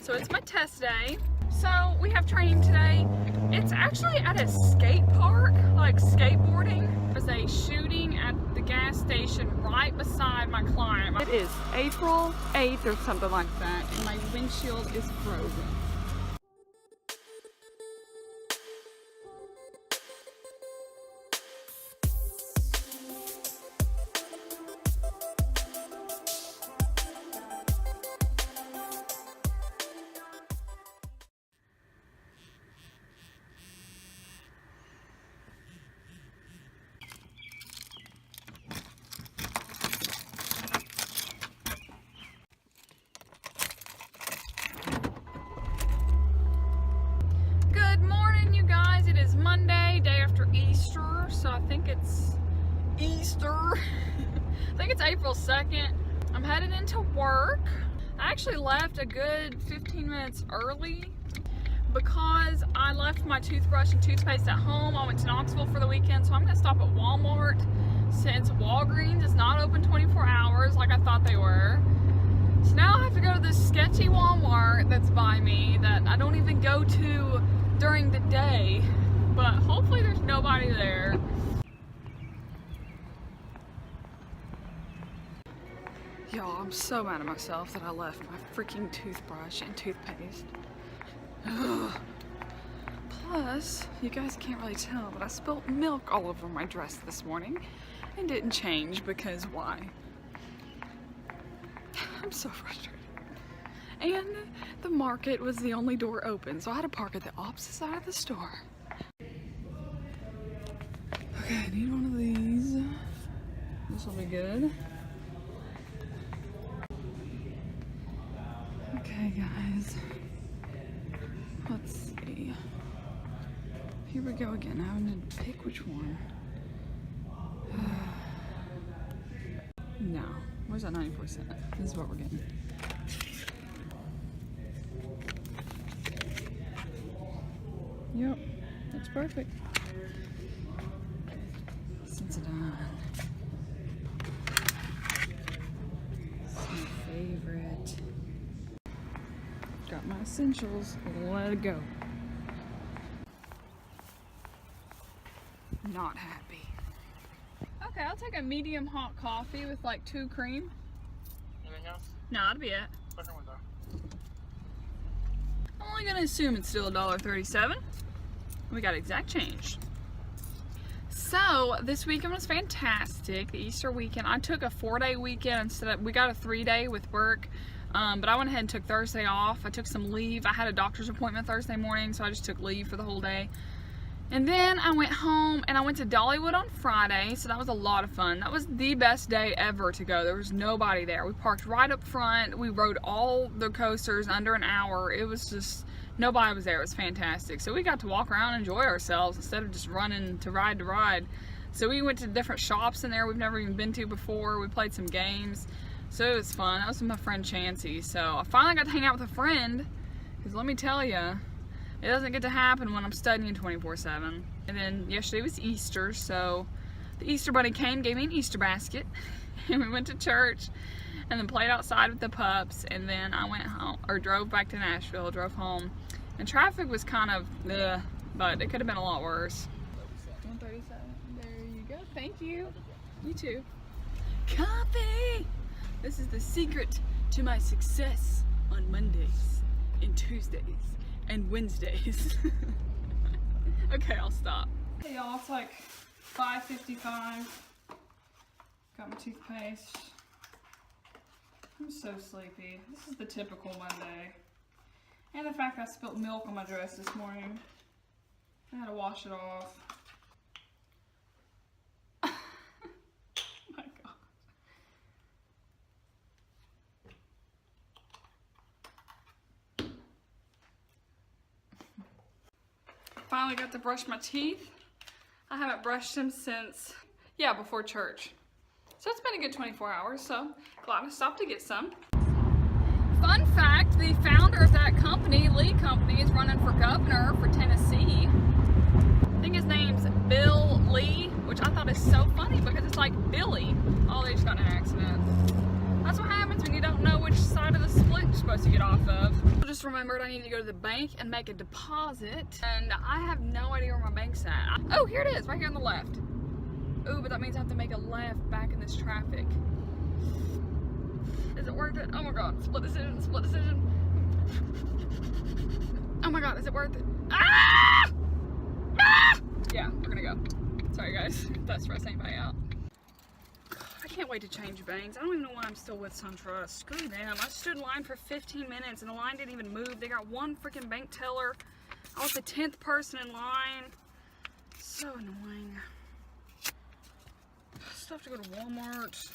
So it's my test day. So we have training today. It's actually at a skate park, like skateboarding. There's a shooting at the gas station right beside my client. It is April 8th or something like that, and my windshield is frozen. Monday, day after Easter, so I think it's Easter. I think it's April 2nd. I'm headed into work. I actually left a good 15 minutes early because I left my toothbrush and toothpaste at home. I went to Knoxville for the weekend, so I'm gonna stop at Walmart since Walgreens is not open 24 hours like I thought they were. So now I have to go to this sketchy Walmart that's by me that I don't even go to during the day. But hopefully there's nobody there. Y'all, I'm so mad at myself that I left my freaking toothbrush and toothpaste. Ugh. Plus, you guys can't really tell, but I spilled milk all over my dress this morning and didn't change because why? I'm so frustrated. And the market was the only door open, so I had to park at the opposite side of the store. Okay, I need one of these. This will be good. Okay, guys. Let's see. Here we go again. I have to pick which one. No. Where's that 94%? This is what we're getting. Yep, that's perfect. Sensodyne. It's my favorite. Got my essentials. Let it go. Not happy. Okay, I'll take a medium hot coffee with like 2 cream. Anything else? No, that'll be it. Second window. I'm only gonna assume it's still $1.37. We got exact change. So this weekend was fantastic. The Easter weekend. I took a 4-day weekend instead of, we got a 3-day with work. But I went ahead and took Thursday off. I took some leave. I had a doctor's appointment Thursday morning, so I just took leave for the whole day. And then I went home and I went to Dollywood on Friday, so that was a lot of fun. That was the best day ever to go. There was nobody there. We parked right up front. We rode all the coasters under an hour. It was just, nobody was there. It was fantastic. So we got to walk around and enjoy ourselves instead of just running to ride. So we went to different shops in there we've never even been to before. We played some games. So it was fun. That was with my friend Chancey. So I finally got to hang out with a friend, because let me tell you, it doesn't get to happen when I'm studying 24/7. And then yesterday was Easter, so the Easter Bunny came, gave me an Easter basket, and we went to church, and then played outside with the pups, and then I went home, or drove back to Nashville, drove home. And traffic was kind of, but it could have been a lot worse. 137, there you go, thank you. You too. Coffee! This is the secret to my success on Mondays and Tuesdays and Wednesdays. Okay, I'll stop. Hey y'all, it's like 5:55. Got my toothpaste. I'm so sleepy. This is the typical Monday. And the fact I spilled milk on my dress this morning. I had to wash it off. Oh my God. Finally got to brush my teeth. I haven't brushed them since, before church. So it's been a good 24 hours, so glad I stopped to get some. Fun fact, the founder of that company, Lee Company, is running for governor for Tennessee. I think his name's Bill Lee, which I thought is so funny because it's like Billy. Oh, they just got in an accident. That's what happens when you don't know which side of the split you're supposed to get off of. just remembered I need to go to the bank and make a deposit, and I have no idea where my bank's at. Oh, here it is, right here on the left. Ooh, but that means I have to make a left back in this traffic. Is it worth it? Oh my god, split decision, split decision. Oh my god, is it worth it? Ah! Ah! Yeah, we're gonna go. Sorry guys, if that stressed anybody out. I can't wait to change banks. I don't even know why I'm still with SunTrust. Screw them. I stood in line for 15 minutes and the line didn't even move. They got one freaking bank teller. I was the 10th person in line. So annoying. Still have to go to Walmart.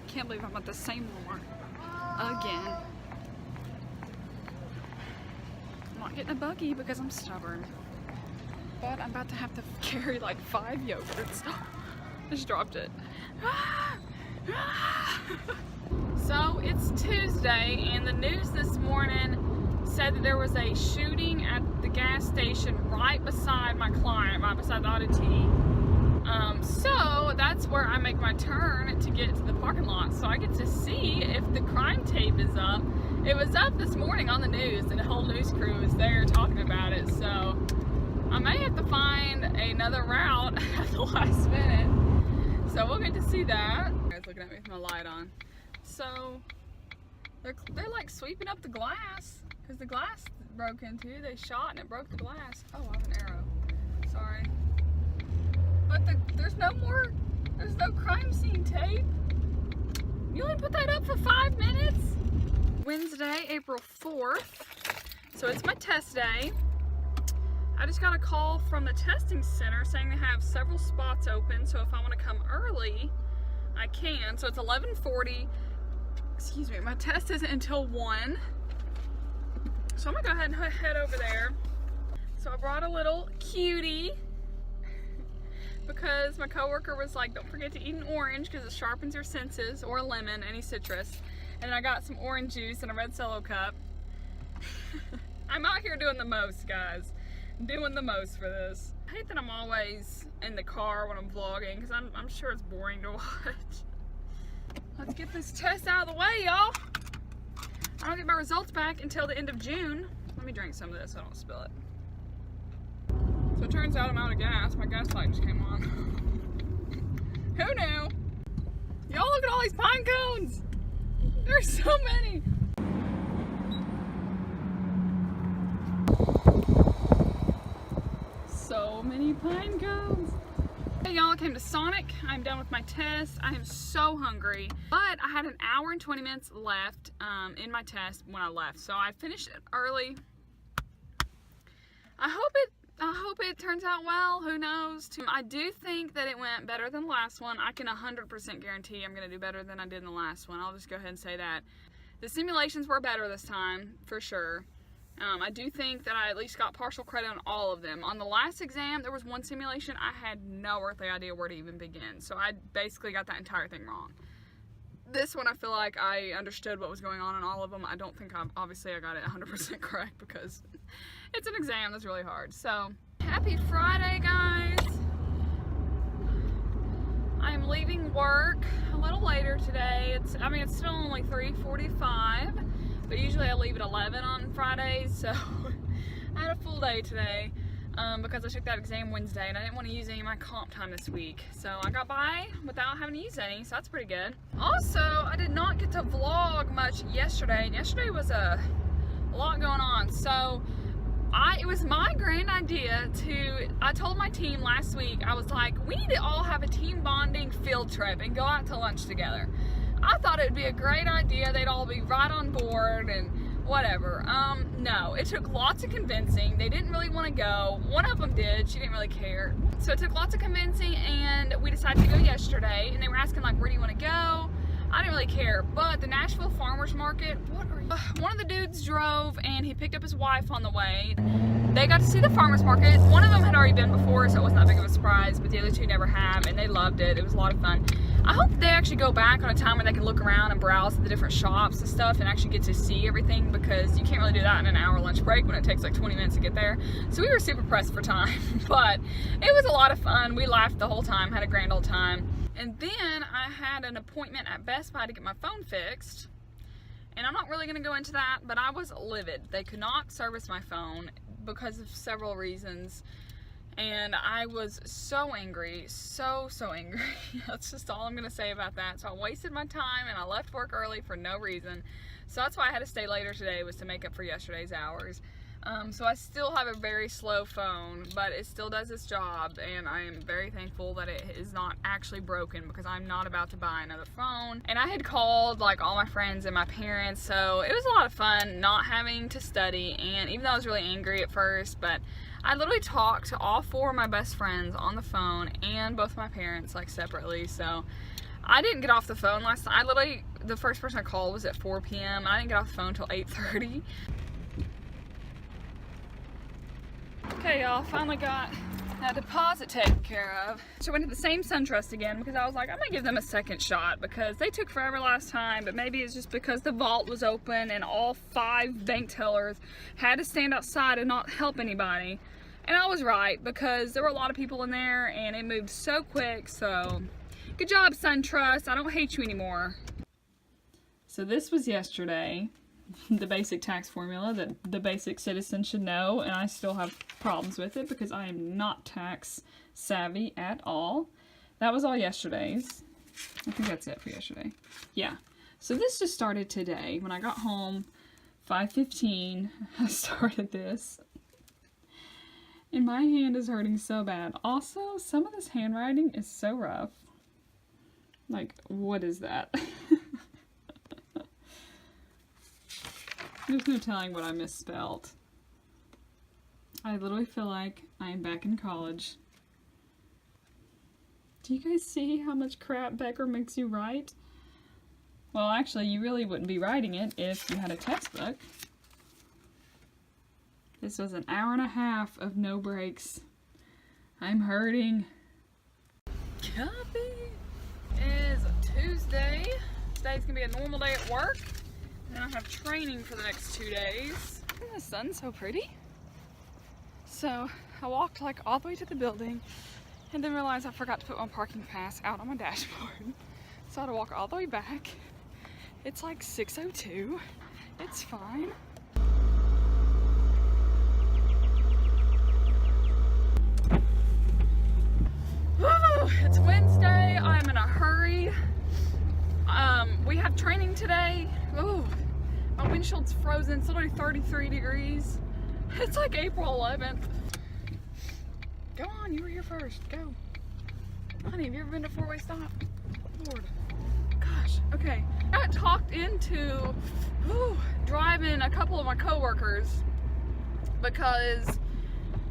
Can't believe I'm at the same Walmart again. I'm not getting a buggy because I'm stubborn. But I'm about to have to carry like 5 yogurts. I just dropped it. So it's Tuesday and the news this morning said that there was a shooting at the gas station right beside my client, right beside the auditee. So that's where I make my turn to get to the parking lot. So I get to see if the crime tape is up. It was up this morning on the news and the whole news crew was there talking about it. So I may have to find another route at the last minute. So we'll get to see that. You guys looking at me with my light on. So they're like sweeping up the glass because the glass broke into. They shot and it broke the glass. Oh, I have an arrow. Sorry. But there's no crime scene tape. You only put that up for 5 minutes? Wednesday, April 4th. So it's my test day. I just got a call from the testing center saying they have several spots open, so if I want to come early, I can. So it's 11:40. Excuse me, my test isn't until 1. So I'm gonna go ahead and head over there. So I brought a little cutie because my coworker was like, don't forget to eat an orange because it sharpens your senses, or a lemon, any citrus. And I got some orange juice in a red Solo cup. I'm out here doing the most, guys. Doing the most for this. I hate that I'm always in the car when I'm vlogging because I'm sure it's boring to watch. Let's get this test out of the way, y'all. I don't get my results back until the end of June. Let me drink some of this so I don't spill it. So it turns out I'm out of gas. My gas light just came on. Who knew? Y'all look at all these pine cones. There's so many. So many pine cones. Hey y'all, I came to Sonic. I'm done with my test. I am so hungry, but I had an hour and 20 minutes left in my test when I left, so I finished it early. I hope it turns out well. Who knows? I do think that it went better than the last one. I can 100% guarantee I'm gonna do better than I did in the last one. I'll just go ahead and say that. The simulations were better this time, for sure. I do think that I at least got partial credit on all of them. On the last exam, there was one simulation I had no earthly idea where to even begin. So I basically got that entire thing wrong. This one, I feel like I understood what was going on in all of them. I don't think obviously I got it 100% correct because it's an exam that's really hard. So, happy Friday, guys. I am leaving work a little later today. It's still only 3:45. But usually I leave at 11 on Fridays, so I had a full day today because I took that exam Wednesday and I didn't want to use any of my comp time this week. So I got by without having to use any, so that's pretty good. Also, I did not get to vlog much yesterday, and yesterday was a lot going on. So it was my grand idea I told my team last week, I was like, we need to all have a team bonding field trip and go out to lunch together. I thought it'd be a great idea. They'd all be right on board and whatever. No, it took lots of convincing. They didn't really want to go. One of them did. She didn't really care. So it took lots of convincing, and we decided to go yesterday. And they were asking like, where do you want to go? I didn't really care. But the Nashville Farmers Market, one of the dudes drove and he picked up his wife on the way. They got to see the farmers market. One of them had already been before, so it wasn't that big of a surprise, but the other two never have, and they loved it. It was a lot of fun. I hope they actually go back on a time when they can look around and browse at the different shops and stuff and actually get to see everything, because you can't really do that in an hour lunch break when it takes like 20 minutes to get there. So we were super pressed for time, but it was a lot of fun. We laughed the whole time, had a grand old time. And then I had an appointment at Best Buy to get my phone fixed. And I'm not really going to go into that, but I was livid. They could not service my phone because of several reasons. And I was so angry, so angry. That's just all I'm going to say about that. So I wasted my time and I left work early for no reason. So that's why I had to stay later today, was to make up for yesterday's hours. So I still have a very slow phone, but it still does its job, and I am very thankful that it is not actually broken, because I'm not about to buy another phone. And I had called like all my friends and my parents, so it was a lot of fun not having to study. And even though I was really angry at first, but I literally talked to all 4 of my best friends on the phone and both my parents like separately. So I didn't get off the phone last night. I literally, the first person I called was at 4 p.m. I didn't get off the phone until 8:30. Okay, y'all, finally got that deposit taken care of. So I went to the same SunTrust again because I was like, I'm gonna give them a second shot, because they took forever last time, but maybe it's just because the vault was open and all 5 bank tellers had to stand outside and not help anybody. And I was right, because there were a lot of people in there and it moved so quick. So good job, SunTrust. I don't hate you anymore. So this was yesterday. The basic tax formula that the basic citizen should know, and I still have problems with it because I am not tax savvy at all. That was all yesterday's. I think that's it for yesterday. Yeah. So this just started today. When I got home, 5:15, I started this. And my hand is hurting so bad. Also, some of this handwriting is so rough. Like, what is that? There's no telling what I misspelled. I literally feel like I am back in college. Do you guys see how much crap Becker makes you write? Well, actually, you really wouldn't be writing it if you had a textbook. This was an hour and a half of no breaks. I'm hurting. Copy. It is Tuesday. Today's gonna be a normal day at work. And then I have training for the next 2 days. Isn't the sun so pretty? So I walked like all the way to the building and then realized I forgot to put my parking pass out on my dashboard. So I had to walk all the way back. It's like 6:02. It's fine. Woo! It's Wednesday. I'm in a hurry. We have training today. Ooh, my windshield's frozen. It's literally 33 degrees. It's like April 11th. Go on, you were here first. Go. Honey, have you ever been to four-way stop? Lord. Gosh, okay. I got talked into driving a couple of my coworkers because,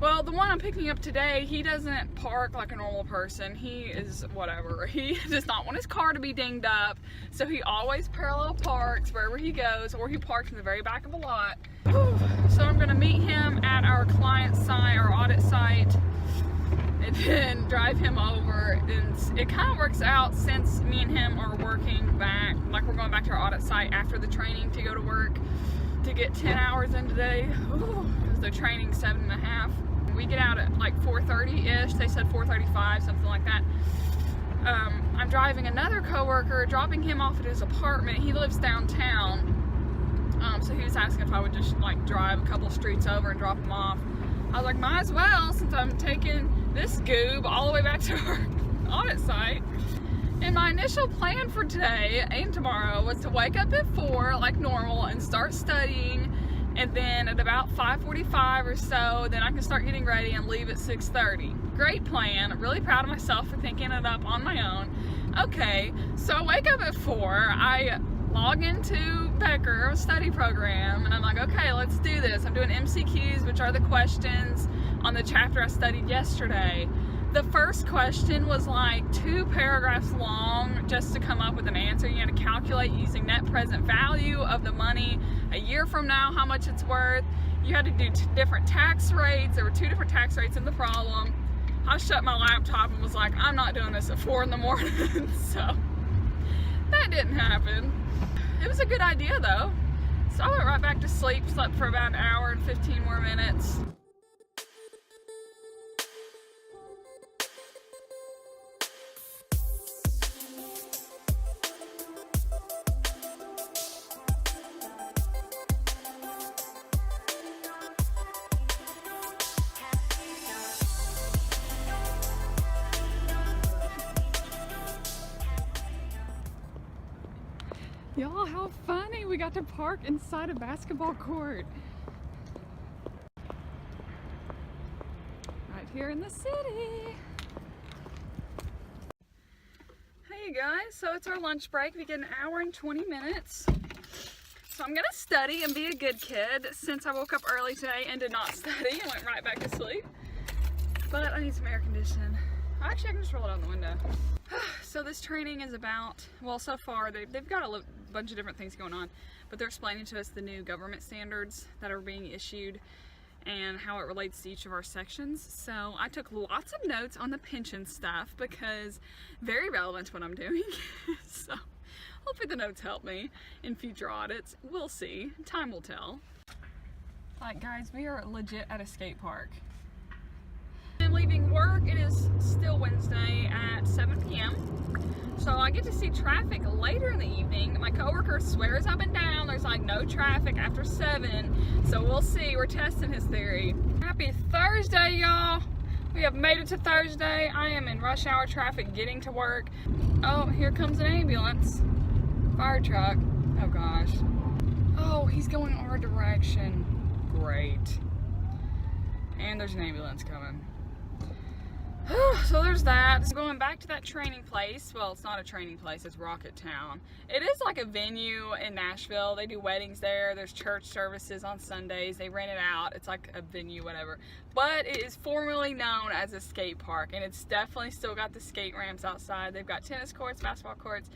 well, the one I'm picking up today, he doesn't park like a normal person. He is whatever. He does not want his car to be dinged up, so he always parallel parks wherever he goes, or he parks in the very back of a lot. So I'm gonna meet him at our client site, our audit site, and then drive him over. And it kind of works out since me and him are working back, like we're going back to our audit site after the training to go to work to get 10 hours in today, because they're training 7.5. We get out at like 4:30-ish. They said 4:35, something like that. I'm driving another coworker, dropping him off at his apartment. He lives downtown, so he was asking if I would just like drive a couple streets over and drop him off. I was like, might as well, since I'm taking this goob all the way back to our audit site. And my initial plan for today and tomorrow was to wake up at 4 like normal and start studying, and then at about 5:45 or so, then I can start getting ready and leave at 6:30. Great plan. I'm really proud of myself for thinking it up on my own. Okay, so I wake up at 4, I log into Becker study program, and I'm like, okay, let's do this. I'm doing MCQs, which are the questions on the chapter I studied yesterday. The first question was like 2 paragraphs long just to come up with an answer. You had to calculate using net present value of the money a year from now, how much it's worth. You had to do different tax rates. There were 2 different tax rates in the problem. I shut my laptop and was like, I'm not doing this at 4 in the morning. So that didn't happen. It was a good idea though. So I went right back to sleep, slept for about an hour and 15 more minutes. Y'all, how funny. We got to park inside a basketball court. Right here in the city. Hey guys, so it's our lunch break. We get an hour and 20 minutes. So I'm gonna study and be a good kid since I woke up early today and did not study and went right back to sleep. But I need some air conditioning. Actually, I can just roll it out the window. So this training is about, well, so far they've got a bunch of different things going on, but they're explaining to us the new government standards that are being issued and how it relates to each of our sections. So I took lots of notes on the pension stuff because very relevant to what I'm doing. So hopefully the notes help me in future audits. We'll see. Time will tell. Alright guys, we are legit at a skate park. I'm leaving work. It is still Wednesday at 7 p.m. So I get to see traffic later in the evening. My coworker swears up and down there's like no traffic after 7. So we'll see. We're testing his theory. Happy Thursday, y'all. We have made it to Thursday. I am in rush hour traffic getting to work. Oh, here comes an ambulance. Fire truck. Oh gosh. Oh, he's going our direction. Great. And there's an ambulance coming. So there's that. So going back to that training place. Well, it's not a training place, it's Rocket Town. It is like a venue in Nashville. They do weddings there. There's church services on Sundays. They rent it out. It's like a venue, whatever. But it is formerly known as a skate park, and it's definitely still got the skate ramps outside. They've got tennis courts, basketball courts.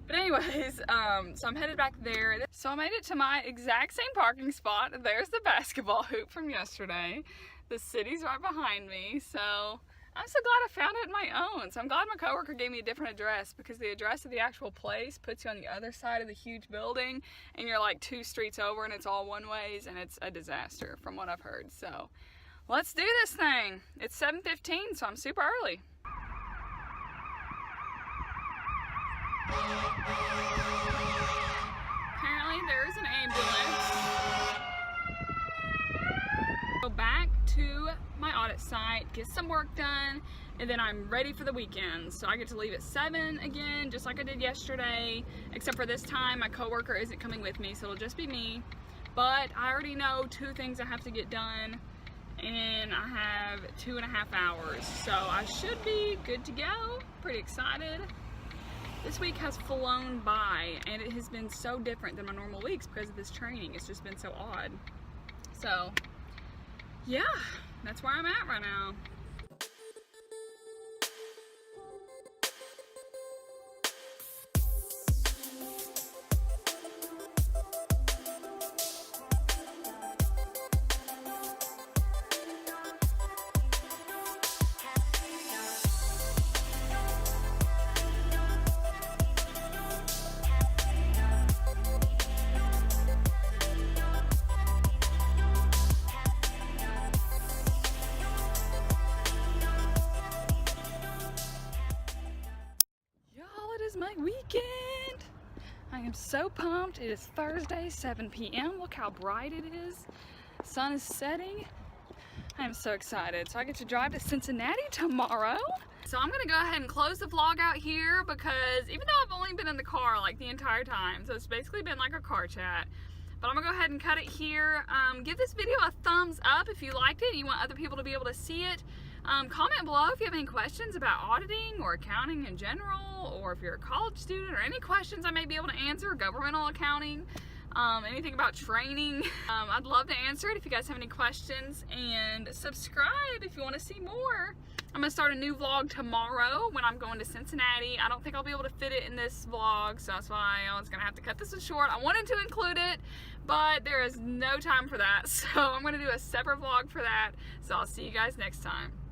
But anyways, so I'm headed back there. So I made it to my exact same parking spot. There's the basketball hoop from yesterday. The city's right behind me, so I'm so glad I found it on my own. So I'm glad my coworker gave me a different address because the address of the actual place puts you on the other side of the huge building and you're like 2 streets over and it's all one ways and it's a disaster from what I've heard. So let's do this thing. It's 7:15, so I'm super early. Apparently there is an ambulance. Go back to my audit site, get some work done, and then I'm ready for the weekend. So I get to leave at 7 again, just like I did yesterday, except for this time my coworker isn't coming with me, so it'll just be me. But I already know 2 things I have to get done, and I have 2.5 hours. So I should be good to go. Pretty excited. This week has flown by, and it has been so different than my normal weeks because of this training. It's just been so odd. So yeah, that's where I'm at right now. My weekend. I am so pumped. It is Thursday, 7 p.m. Look how bright it is. Sun is setting. I am so excited. So I get to drive to Cincinnati tomorrow. So I'm gonna go ahead and close the vlog out here because even though I've only been in the car like the entire time, so it's basically been like a car chat, but I'm gonna go ahead and cut it here. Give this video a thumbs up if you liked it and you want other people to be able to see it. Comment below if you have any questions about auditing or accounting in general, or if you're a college student, or any questions I may be able to answer, governmental accounting, anything about training. I'd love to answer it if you guys have any questions, and subscribe if you want to see more. I'm gonna start a new vlog tomorrow when I'm going to Cincinnati. I don't think I'll be able to fit it in this vlog, so that's why I was gonna have to cut this one short. I wanted to include it, but there is no time for that, so I'm gonna do a separate vlog for that. So I'll see you guys next time.